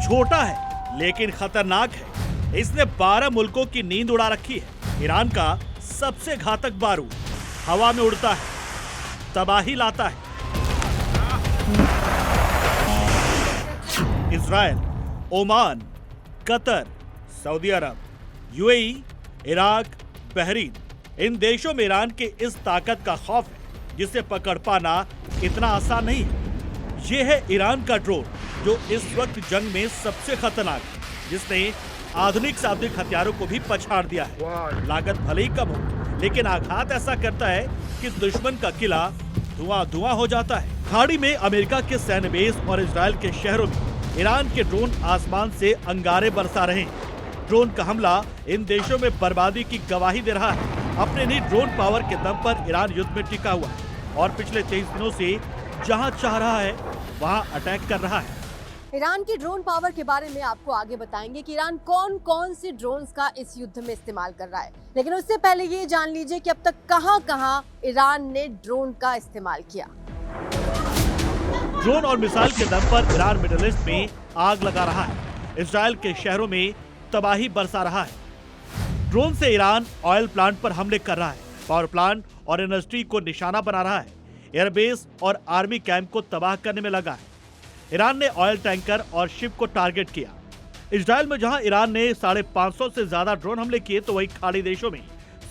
छोटा है लेकिन खतरनाक है। इसने 12 मुल्कों की नींद उड़ा रखी है। ईरान का सबसे घातक बारूद हवा में उड़ता है, तबाही लाता है। इजराइल, ओमान, कतर, सऊदी अरब, यूएई, इराक, बहरीन, इन देशों में ईरान के इस ताकत का खौफ है जिसे पकड़ पाना इतना आसान नहीं है। ये है ईरान का ड्रोन जो इस वक्त जंग में सबसे खतरनाक है, जिसने आधुनिक सामरिक हथियारों को भी पछाड़ दिया है। लागत भले ही कम हो, लेकिन आघात ऐसा करता है कि दुश्मन का किला धुआं हो जाता है। खाड़ी में अमेरिका के सैन्य बेस और इजराइल के शहरों में ईरान के ड्रोन आसमान से अंगारे बरसा रहे हैं। ड्रोन का हमला इन देशों में बर्बादी की गवाही दे रहा है। अपने नहीं ड्रोन पावर के दम पर ईरान युद्ध में टिका हुआ है और पिछले 23 दिनों से जहां चाह रहा है वहां अटैक कर रहा है। ईरान की ड्रोन पावर के बारे में आपको आगे बताएंगे कि ईरान कौन कौन से ड्रोन्स का इस युद्ध में इस्तेमाल कर रहा है, लेकिन उससे पहले ये जान लीजिए कि अब तक कहां-कहां ईरान ने ड्रोन का इस्तेमाल किया। ड्रोन और मिसाइल के दम पर ईरान मिडिल ईस्ट में आग लगा रहा है। इजराइल के शहरों में तबाही बरसा रहा है। ड्रोन से ईरान ऑयल प्लांट पर हमले कर रहा है, पावर प्लांट और इंडस्ट्री को निशाना बना रहा है, एयरबेस और आर्मी कैंप को तबाह करने में लगा है। ईरान ने ऑयल टैंकर और शिप को टारगेट किया। इजराइल में जहां ईरान ने 550 से ज्यादा ड्रोन हमले किए, तो वहीं खाड़ी देशों में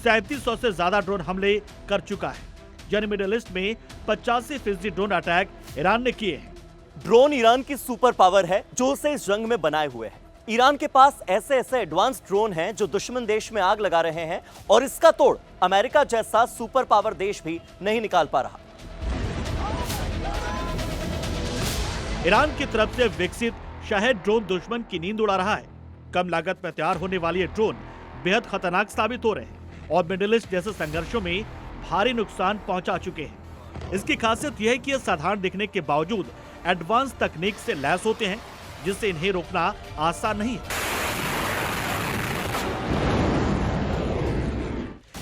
3700 से ज्यादा ड्रोन हमले कर चुका है। यानी मिडिल ईस्ट में 85% ड्रोन अटैक ईरान ने किए हैं। ड्रोन ईरान की सुपर पावर है जो उसे इस जंग में बनाए हुए है। ईरान के पास ऐसे एडवांस ड्रोन हैं जो दुश्मन देश में आग लगा रहे हैं और इसका तोड़ अमेरिका जैसा सुपर पावर देश भी नहीं निकाल पा रहा। ईरान की तरफ से विकसित शाहेद ड्रोन दुश्मन की नींद उड़ा रहा है। कम लागत में तैयार होने वाले ये ड्रोन बेहद खतरनाक साबित हो रहे हैं और मिडिल ईस्ट जैसे संघर्षों में भारी नुकसान पहुंचा चुके हैं। इसकी खासियत यह है कि ये साधारण दिखने के बावजूद एडवांस तकनीक से लैस होते हैं, जिससे इन्हें रोकना आसान नहीं है।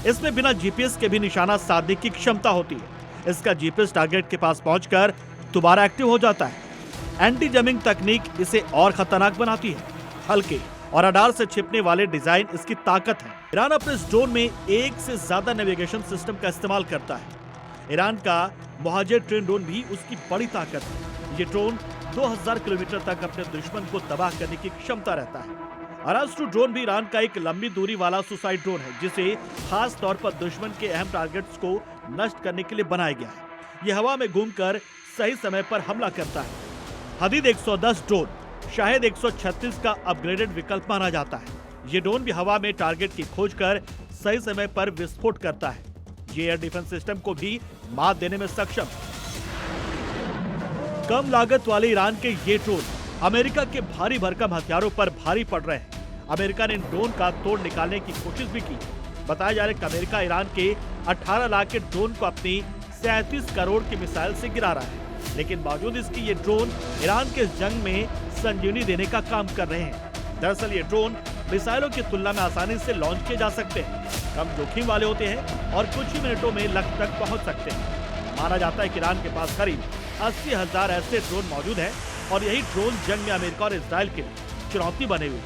इसमें बिना जीपीएस के भी निशाना साधने की क्षमता होती है। इसका जीपीएस टारगेट के पास पहुंचकर दोबारा एक्टिव हो जाता है। एंटी जमिंग तकनीक इसे और खतरनाक बनाती है। हल्के और रडार से छिपने वाले डिजाइन इसकी ताकत है। ईरान अपने इस ड्रोन में एक से ज्यादा नेविगेशन सिस्टम का इस्तेमाल करता है। ईरान का मुहाजिर ट्रेन ड्रोन भी उसकी बड़ी ताकत है। ये ड्रोन 2000 किलोमीटर तक अपने दुश्मन को तबाह करने की क्षमता रहता है। अरास्तु ड्रोन भी ईरान का एक लंबी दूरी वाला सुसाइड ड्रोन है, जिसे खास तौर पर दुश्मन के अहम टारगेट्स को नष्ट करने के लिए बनाया गया है। ये हवा में घूमकर सही समय पर हमला करता है। हदीद 110 ड्रोन शायद 136 का अपग्रेडेड विकल्प माना जाता है। ये ड्रोन भी हवा में टारगेट की खोज कर सही समय पर विस्फोट करता है। ये एयर डिफेंस सिस्टम को भी मात देने में सक्षम है। कम लागत वाले ईरान के ये ड्रोन अमेरिका के भारी भरकम हथियारों पर भारी पड़ रहे हैं। अमेरिका ने इन ड्रोन का तोड़ निकालने की कोशिश भी की। बताया जा रहा है कि अमेरिका ईरान के 18 लाख के ड्रोन को अपनी 37 करोड़ की मिसाइल से गिरा रहा है, लेकिन बावजूद इसकी ये ड्रोन ईरान के जंग में संजीवनी देने का काम कर रहे हैं। दरअसल ये ड्रोन मिसाइलों की तुलना में आसानी से लॉन्च किए जा सकते हैं, कम जोखिम वाले होते हैं और कुछ ही मिनटों में लक्ष्य तक पहुंच सकते हैं। माना जाता है कि ईरान के पास करीब 80,000 ऐसे ड्रोन मौजूद हैं और यही ड्रोन जंग में अमेरिका और इजराइल के लिए चुनौती बने हुए।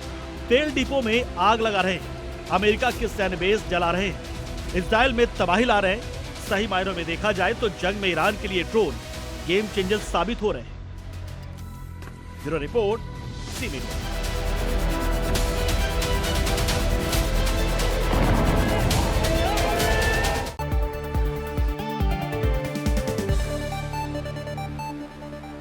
तेल डिपो में आग लगा रहे हैं, अमेरिका के सैन्य बेस जला रहे हैं, इजराइल में तबाही ला रहे हैं। सही मायनों में देखा जाए तो जंग में ईरान के लिए ड्रोन गेम चेंजर साबित हो रहे हैं। Bureau report, C media.